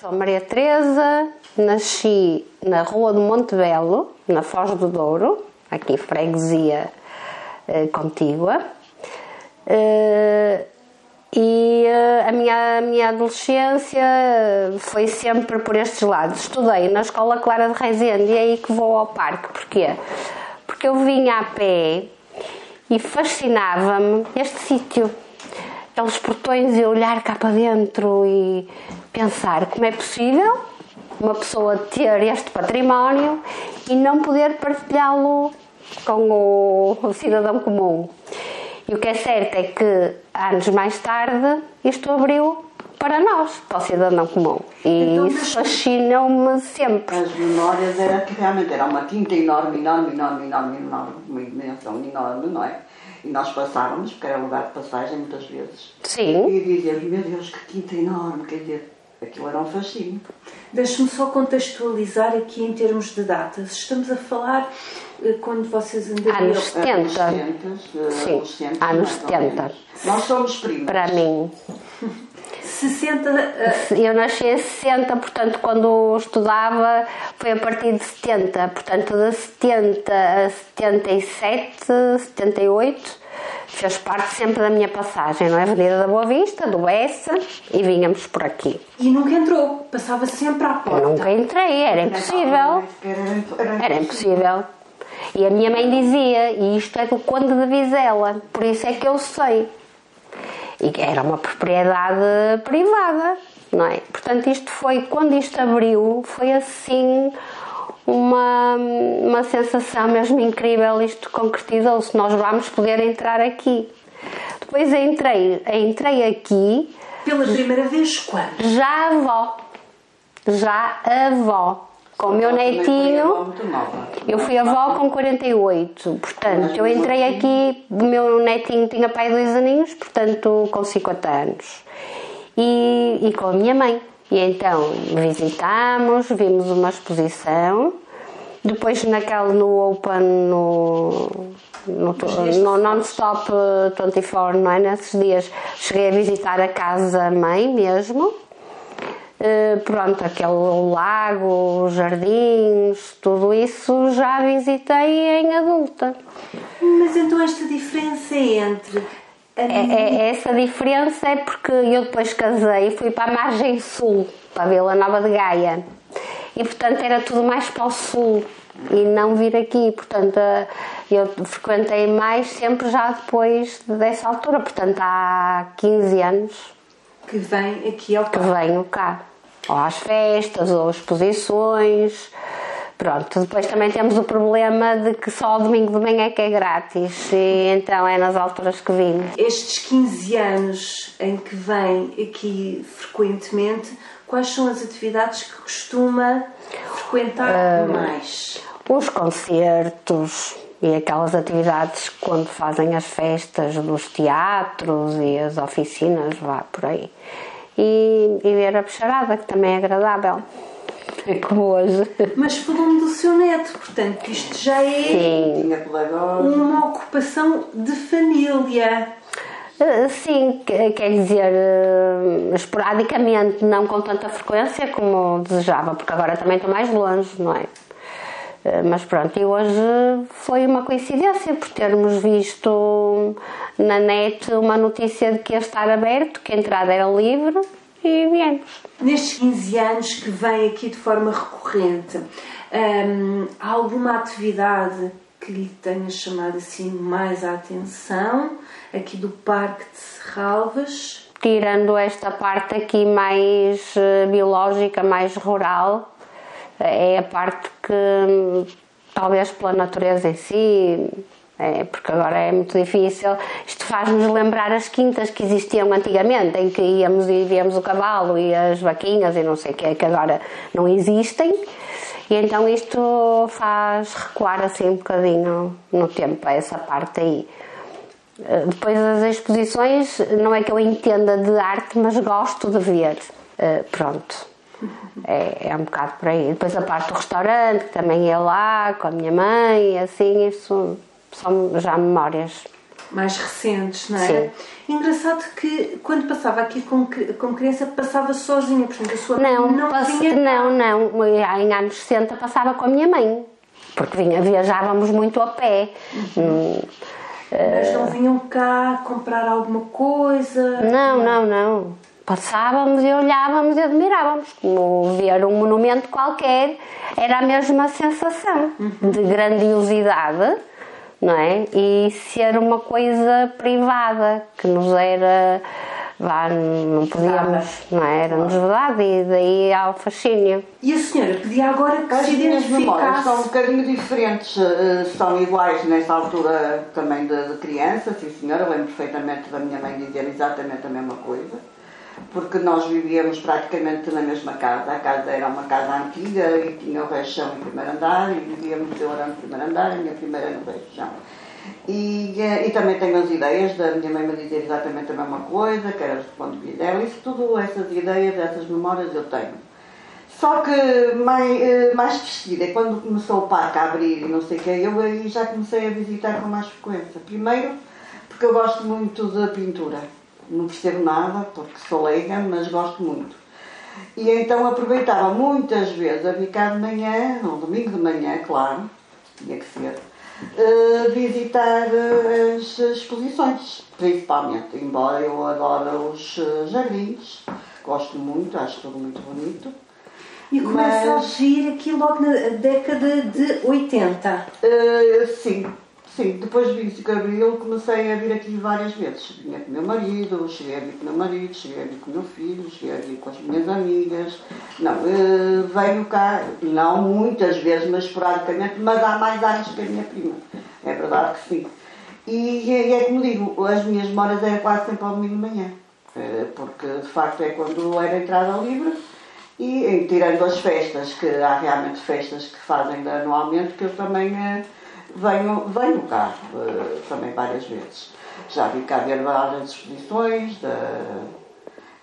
Sou Maria Teresa, nasci na Rua do Monte Belo, na Foz do Douro, aqui freguesia contígua. E a minha adolescência foi sempre por estes lados. Estudei na Escola Clara de Rezende e é aí que vou ao parque. Porquê? Porque eu vinha a pé e fascinava-me este sítio. Aqueles portões e olhar cá para dentro e pensar como é possível uma pessoa ter este património e não poder partilhá-lo com o cidadão comum. E o que é certo é que, anos mais tarde, isto abriu para nós, para o cidadão comum. E então, isso fascinou-me sempre. As memórias era que realmente era uma quinta enorme, uma dimensão enorme, não é? E nós passávamos, porque era lugar de passagem muitas vezes. Sim. E dizíamos, meu Deus, que quinta enorme, quer dizer, aquilo era um fascínio. Deixe-me só contextualizar aqui em termos de datas. Estamos a falar quando vocês andariam... Anos 70. Sim, anos 70. Nós somos primos. Para mim. 60... Eu nasci em 60, portanto, quando estudava foi a partir de 70. Portanto, de 70 a 77, 78, fez parte sempre da minha passagem, não é? Avenida da Boa Vista, do Bessa, e vínhamos por aqui. E nunca entrou? Passava sempre à porta? Eu nunca entrei, era impossível. Era impossível. E a minha mãe dizia, e isto é do Conde de Vizela, por isso é que eu sei. E era uma propriedade privada, não é? Portanto, isto foi, quando isto abriu, foi assim uma sensação mesmo incrível, isto concretizou-se, nós vamos poder entrar aqui. Depois entrei aqui... Pela primeira vez quando? Já avó. Com o meu netinho, eu fui avó com 48, portanto, eu entrei aqui, o meu netinho tinha pai 2 aninhos, portanto, com 50 anos, e com a minha mãe. E então, visitámos, vimos uma exposição, depois no Open, no Non-Stop 24, não é? Nesses dias, cheguei a visitar a casa-mãe mesmo. Pronto, aquele lago, os jardins, tudo isso já visitei em adulta. Mas então esta diferença entre... Essa diferença é porque eu depois casei e fui para a margem sul, para a Vila Nova de Gaia. E portanto era tudo mais para o sul e não vir aqui. Portanto eu frequentei mais sempre já depois dessa altura, portanto há 15 anos. Que vem aqui ao parque. Que venho cá. Ou às festas, ou exposições. Pronto, depois também temos o problema de que só ao domingo de manhã é que é grátis. E então é nas alturas que vimos. Estes 15 anos em que vem aqui frequentemente, quais são as atividades que costuma frequentar mais? Os concertos e aquelas atividades quando fazem as festas dos teatros e as oficinas, vá por aí. E ver a bicharada, que também é agradável, como hoje. Mas falou-me do seu neto, portanto isto já é Sim. Uma ocupação de família. Sim, quer dizer, esporadicamente, não com tanta frequência como desejava, porque agora também estou mais longe, não é? Mas pronto, e hoje foi uma coincidência por termos visto na net uma notícia de que ia estar aberto, que a entrada era livre e viemos. Nestes 15 anos que vem aqui de forma recorrente, há alguma atividade que lhe tenha chamado assim mais a atenção aqui do Parque de Serralves? Tirando esta parte aqui mais biológica, mais rural, é a parte que, talvez pela natureza em si, porque agora é muito difícil, isto faz-nos lembrar as quintas que existiam antigamente, em que íamos e víamos o cavalo e as vaquinhas e não sei o que agora não existem, e então isto faz recuar assim um bocadinho no tempo, essa parte aí. Depois as exposições, não é que eu entenda de arte, mas gosto de ver, pronto. É um bocado por aí. Depois a parte do restaurante, que também ia lá com a minha mãe, assim, isso são já memórias. mais recentes, não é? Sim. Engraçado que quando passava aqui como criança passava sozinha, portanto a sua mãe Não, vinha cá. não. Em anos 60 passava com a minha mãe, porque viajávamos muito a pé. Mas não vinham cá comprar alguma coisa? Não. Passávamos e olhávamos e admirávamos, como ver um monumento qualquer, era a mesma sensação de grandiosidade, não é? E ser uma coisa privada, que nos era, não podíamos, não é? Era-nos vedado, e daí ao fascínio. E a senhora pedia agora que se As minhas memórias são um identificasse? bocadinho diferentes, são iguais nessa altura também de criança, sim senhora, eu lembro perfeitamente da minha mãe dizer exatamente a mesma coisa, porque nós vivíamos praticamente na mesma casa. A casa era uma casa antiga e tinha o rechão em primeiro andar, e vivíamos eu era no primeiro andar, a minha primeira no rechão. E também tenho as ideias da minha mãe me dizer exatamente a mesma coisa, que era do ponto de vista dela, isso tudo, essas ideias, essas memórias eu tenho. Só que mais crescida, quando começou o parque a abrir e não sei o que, eu aí já comecei a visitar com mais frequência. Primeiro, porque eu gosto muito de pintura. Não percebo nada, porque sou leiga, mas gosto muito. E então aproveitava muitas vezes a vir cá de manhã, no domingo de manhã, claro, tinha que ser, visitar as exposições, principalmente, embora eu adore os jardins, gosto muito, acho tudo muito bonito. E começa a vir aqui logo na década de 80. Sim, depois de 25 de Abril comecei a vir aqui várias vezes. Vinha com o meu marido, cheguei a vir com o meu marido, cheguei a vir com o meu filho, cheguei a vir com as minhas amigas. Não, venho cá, não muitas vezes, mas esporadicamente, mas há mais anos que a minha prima. É verdade que sim. E é como digo, as minhas memórias eram quase sempre ao domingo de manhã. Porque de facto é quando era entrada livre. E tirando as festas, que há realmente festas que fazem anualmente, que eu também venho cá também várias vezes. Já vi cá ver várias exposições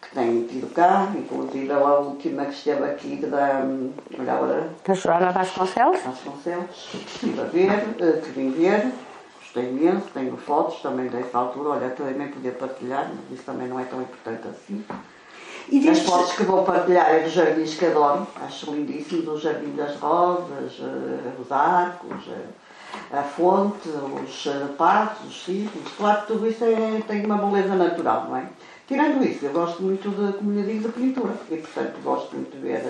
que tenho tido cá, inclusive a última que esteve aqui da Joana Vasconcelos? Estive a ver, que vim ver, gostei imenso, tenho fotos também dessa altura, olha, também podia partilhar, mas isso também não é tão importante assim. E As fotos que vou partilhar é dos jardins que adoro, acho lindíssimos, o Jardim das Rosas, os arcos, a fonte, os patos, os círculos, claro que tudo isso tem uma beleza natural, não é? Tirando isso, eu gosto muito de, como lhe digo, de pintura e, portanto, gosto muito de ver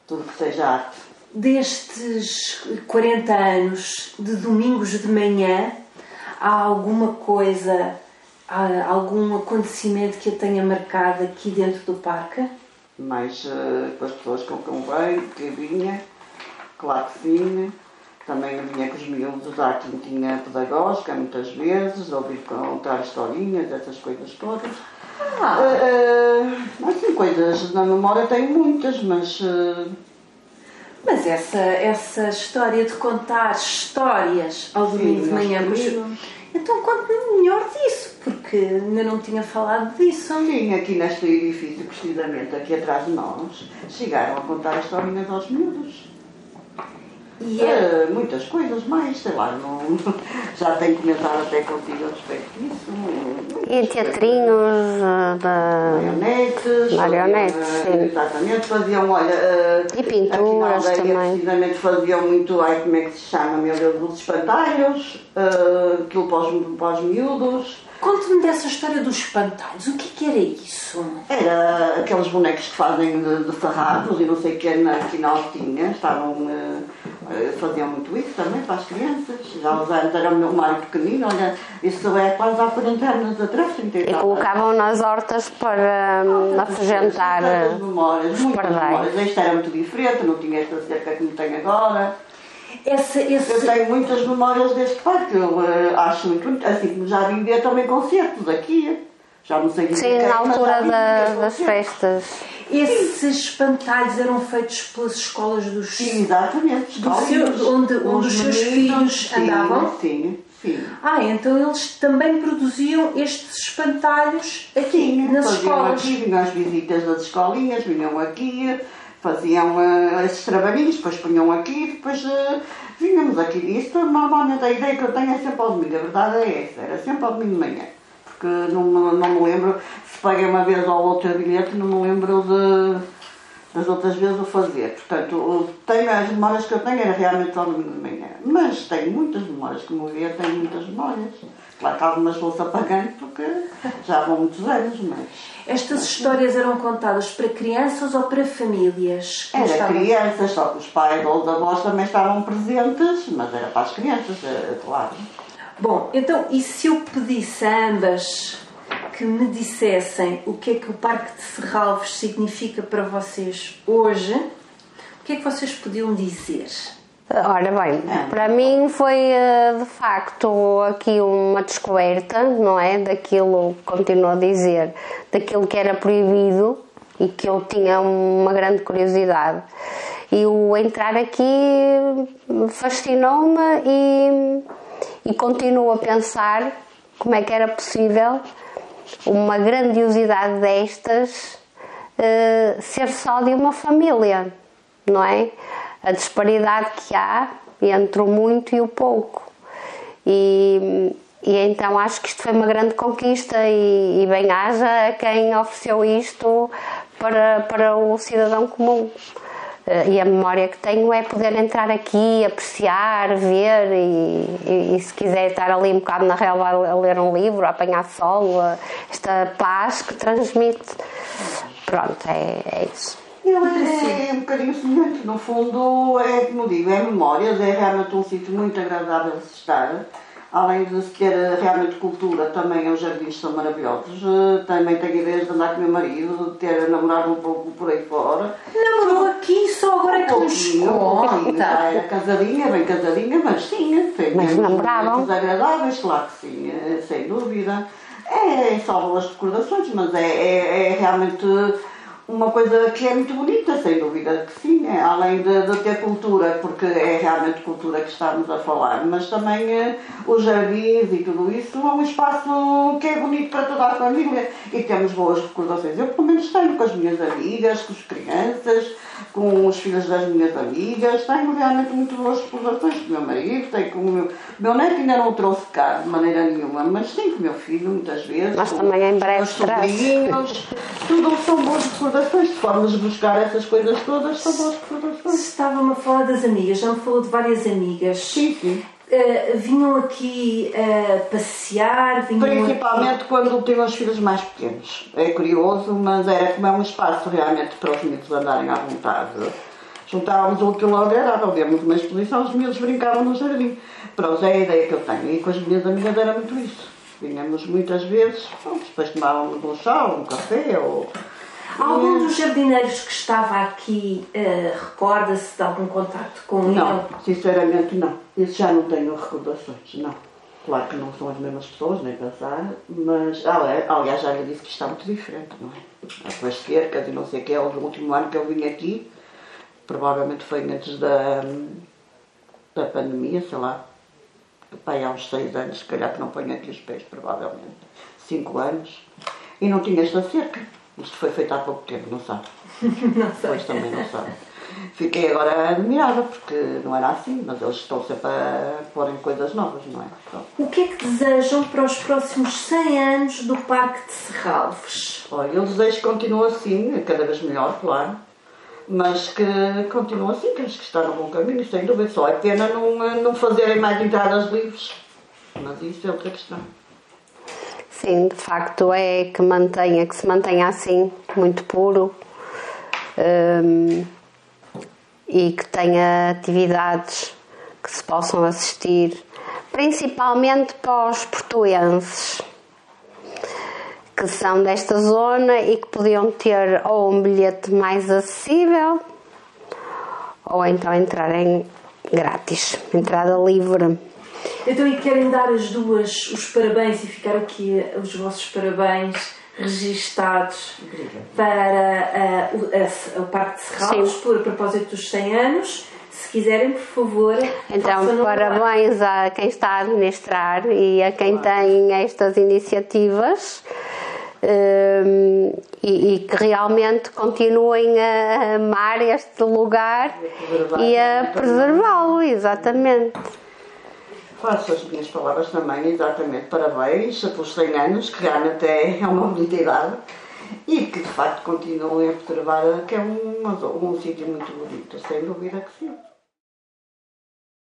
tudo que seja arte. Destes 40 anos de domingos de manhã, há alguma coisa, há algum acontecimento que a tenha marcado aqui dentro do parque? Mais com as pessoas com quem veio, que vinha, claro que sim. Também vinha com os miúdos à quintinha pedagógica, muitas vezes, ouvir contar historinhas, essas coisas todas. Assim, coisas na memória tenho muitas, mas... Mas essa história de contar histórias ao domingo de manhã... Então conte-me melhor disso, porque ainda não tinha falado disso. Sim, aqui neste edifício, precisamente, aqui atrás de nós, chegaram a contar historinhas aos miúdos. Muitas coisas mais, sei lá, já tenho comentado até contigo a respeito disso. E teatrinhos, marionetes, sim. Exatamente, faziam, olha, e pinturas também. Precisamente faziam muito, como é que se chama, meu Deus, os espantalhos, aquilo para os miúdos. Conte-me dessa história dos espantalhos, o que era isso? Era aqueles bonecos que fazem de farrapos e não sei o que aqui na Altinha, faziam muito isso também para as crianças. Já os anos era o meu mais pequenino, olha, isso é quase há 40 anos atrás. E colocavam nas hortas para afugentar os pardais. Isto era muito diferente, não tinha esta cerca que me tem agora. Eu tenho muitas memórias deste parque, eu acho muito, assim como já vim ver também concertos aqui. Já não sei dizer. Sim, na altura das festas. Esses espantalhos eram feitos pelas escolas dos... Sim, exatamente. Onde os seus filhos andavam? Sim. Então eles também produziam estes espantalhos aqui, nas escolas. Aqui, vinham as visitas das escolinhas, vinham aqui, faziam esses trabalhinhos, depois punham aqui, depois vínhamos aqui. Isto, normalmente, a ideia que eu tenho é sempre ao domingo, a verdade é essa, era sempre ao domingo de manhã. Porque não me lembro, se paguei uma vez ou outra bilhete, não me lembro das outras vezes o fazer. Portanto, as memórias que eu tenho era realmente ao domingo de manhã. Mas tenho muitas memórias, como eu via, tenho muitas memórias. Claro que algumas vou-se apagando porque já vão muitos anos, mas... Estas histórias eram contadas para crianças ou para famílias? Era crianças, só que os pais ou os avós também estavam presentes, mas era para as crianças, claro. Bom, então, e se eu pedisse a ambas que me dissessem o que é que o Parque de Serralves significa para vocês hoje, o que é que vocês podiam dizer? Ora bem, para mim foi de facto aqui uma descoberta, não é? Daquilo, continuo a dizer, daquilo que era proibido e que eu tinha uma grande curiosidade. E o entrar aqui fascinou-me e continuo a pensar como é que era possível uma grandiosidade destas ser só de uma família, não é? A disparidade que há entre o muito e o pouco. E então acho que isto foi uma grande conquista e bem-haja a quem ofereceu isto para o cidadão comum. E a memória que tenho é poder entrar aqui, apreciar, ver e se quiser estar ali um bocado na relva a ler um livro, a apanhar sol, esta paz que transmite. Pronto, é isso. É um bocadinho semelhante, no fundo, é como digo, é memórias, é realmente um sítio muito agradável de estar. Além de ter realmente cultura, também os jardins são maravilhosos. Também tenho ideias de andar com o meu marido, de ter namorado um pouco por aí fora. Namorou aqui, só agora é que nos conta. Já era casadinha, bem casadinha, mas sim, tem momentos agradáveis, claro que sim, sem dúvida. É só boas recordações, mas é realmente uma coisa que é muito bonita, sem dúvida que sim, além de ter cultura, porque é realmente cultura que estamos a falar, mas também os jardins e tudo isso é um espaço que é bonito para toda a família e temos boas recordações. Eu pelo menos tenho com as minhas amigas, com as crianças, com os filhos das minhas amigas, tenho realmente muito boas recordações com o meu marido, tenho com o meu neto, ainda não o trouxe cá de maneira nenhuma, mas sim com o meu filho muitas vezes, mas também em breve sobrinhos, tudo são boas recordações, de formas de buscar essas coisas todas são boas recordações. Estava-me a falar das amigas, já me falou de várias amigas. Sim, sim. Vinham aqui passear? Principalmente quando tinham os filhos mais pequenos. É curioso, mas era como é um espaço realmente para os miúdos andarem à vontade. Juntávamos o que logo era, víamos uma exposição, os miúdos brincavam no jardim. Pronto, é a ideia que eu tenho. E com as minhas amigas era muito isso. Vinhamos muitas vezes, depois tomávamos um chá, um café ou... Algum dos jardineiros que estava aqui recorda-se de algum contacto com ele? Não, sinceramente não. Isso já não tenho recordações, não. Claro que não são as mesmas pessoas, nem pensar, mas aliás já lhe disse que está muito diferente, não é? Com as cercas e não sei o que, é o último ano que eu vim aqui, provavelmente foi antes da pandemia, sei lá, pai, há uns 6 anos, se calhar que não ponho aqui os pés, provavelmente, 5 anos, e não tinha esta cerca. Isto foi feito há pouco tempo, não sabe? Não sei. Pois também não sabe. Fiquei agora admirada, porque não era assim, mas eles estão sempre a porem coisas novas, não é? Então, o que é que desejam para os próximos 100 anos do Parque de Serralves? olha, eu desejo que continue assim, cada vez melhor, claro, mas que continue assim, que acho que está no bom caminho, sem dúvida. Só é pena não fazerem mais entradas livres, mas isso é outra questão. Sim, de facto é que se mantenha assim, muito puro, e que tenha atividades que se possam assistir, principalmente para os portuenses que são desta zona e que podiam ter ou um bilhete mais acessível ou então entrarem grátis, entrada livre. Então, e querem dar as duas os parabéns e ficar aqui os vossos parabéns registados para o Parque de Serralves, por propósito dos 100 anos. Se quiserem, por favor... Então, parabéns a quem está a administrar e a quem tem estas iniciativas. e que realmente continuem a amar este lugar e a preservá-lo, exatamente. Faço as minhas palavras também, exatamente. Parabéns pelos 100 anos, que realmente é uma bonita idade, e que de facto continuem a preservar, que é um sítio muito bonito, sem dúvida que sim.